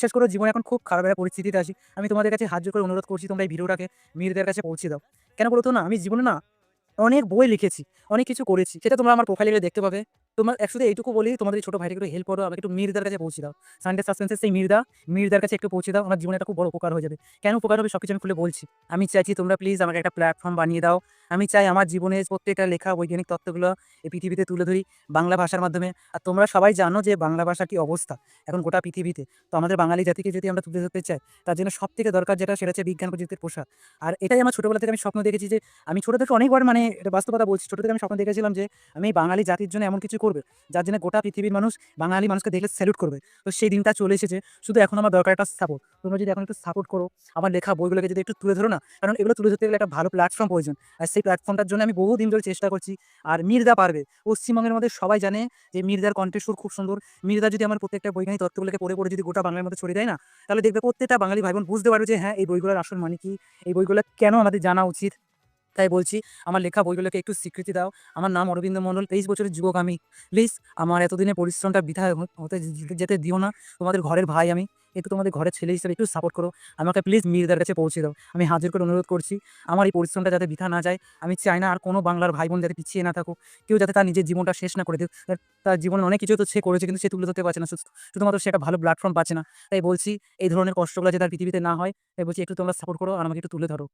বিশ্বাস করো জীবনে এখন খুব খারাপ একটা পরিস্থিতিতে আছি। আমি তোমাদের কাছে হাত জোড় করে অনুরোধ করছি তোমরা এই ভিডিওটাকে মীরদের কাছে পৌঁছে দাও। কেন বলো তো না, আমি জীবনে না অনেক বই লিখেছি, অনেক কিছু করেছি। সেটা তোমরা আমার প্রোফাইলে গেলে দেখতে পাবে। তোমার শুধু এইটুকু বলি, তোমাদের এই ছোট ভাইটাকে একটু হেল্প করো, আমাকে একটু মীরদার কাছে পৌঁছে দাও। সানডে সাসপেন্সের সেই মীরদার কাছে একটু পৌঁছে দাও। আমার জীবনে একটা খুব বড় উপকার হয়ে যাবে। কেন উপকার হবে সবকিছু আমি খুলে বলছি। আমি চাইছি তোমরা প্লিজ আমাকে একটা প্ল্যাটফর্ম বানিয়ে দাও। আমি চাই আমার জীবনের প্রত্যেকটা লেখা বৈজ্ঞানিক তত্ত্বগুলো এই পৃথিবীতে তুলে ধরি বাংলা ভাষার মাধ্যমে। আর তোমরা সবাই জানো যে বাংলা ভাষার কি অবস্থা এখন গোটা পৃথিবীতে। তো আমাদের বাঙালি জাতিকে যদি আমরা তুলে ধরতে চাই, তার জন্য সবথেকে দরকার যেটা, সেটা হচ্ছে বিজ্ঞান প্রযুক্তির প্রসার। আর এটাই আমার ছোটবেলা থেকে আমি স্বপ্ন দেখেছি যে আমি ছোট থেকে অনেকবার, মানে এটা বাস্তবতা বলছি, ছোট থেকে আমি স্বপ্ন দেখেছিলাম যে আমি এই বাঙালি জাতির জন্য এমন কিছু করবে যার জন্য গোটা পৃথিবীর মানুষ বাঙালি মানুষকে দেখলে স্যালুট করবে। তো সেই দিনটা চলে এসেছে। শুধু এখন আমার দরকার একটা সাপোর্ট। তোমরা যদি এখন একটু সাপোর্ট করো, আমার লেখা বইগুলোকে যদি একটু তুলে ধরো না, কারণ এগুলো তুলে ধরতে গেলে একটা ভালো প্ল্যাটফর্ম প্রয়োজন। আর সেই প্ল্যাটফর্মটার জন্য আমি বহুদিন ধরে চেষ্টা করছি। আর মীরদা পারবে। পশ্চিমবঙ্গের মধ্যে সবাই জানে যে মীরদার কণ্ঠস্বর খুব সুন্দর। মীরদা যদি আমার প্রত্যেকটা বৈজ্ঞানিক তত্ত্বগুলোকে পড়ে পড়ে যদি গোটা বাংলার মধ্যে ছড়িয়ে দেয় না, তাহলে দেখবে প্রত্যেকটা বাঙালি ভাই বোন বুঝতে পারবে যে হ্যাঁ, এই বইগুলোর আসল মানে কি, এই বইগুলো কেন আমাদের জানা উচিত। তাই বলছি, আমার লেখা বইগুলোকে একটু স্বীকৃতি দাও। আমার নাম অরবিন্দ মণ্ডল, 23 বছরের যুবক আমি। প্লিজ আমার এতদিনের পরিশ্রমটা বৃথা হতে যেতে দিও না। তোমাদের ঘরের ভাই আমি, একটু তোমাদের ঘরের ছেলে হিসেবে একটু সাপোর্ট করো। আমাকে প্লিজ মীরদার কাছে পৌঁছে দাও। আমি হাজির করে অনুরোধ করছি। আমার এই পরিশ্রমটা যাতে বৃথা না যায়। আমি চাই না আর কোনো বাংলার ভাই বোন যাতে পিছিয়ে না থাকুক। কেউ যাতে তার নিজের জীবনটা শেষ না করে দেয়। তার জীবনে অনেক কিছু তো সে করেছে, কিন্তু সে তুলে ধরতে পারছে না। শুধুমাত্র সে একটা ভালো প্ল্যাটফর্ম পাচ্ছে না। তাই বলছি, এই ধরনের কষ্টগুলো যাতে আর পৃথিবীতে না হয়, তাই বলছি একটু তোমরা সাপোর্ট করো আর আমাকে একটু তুলে ধরো।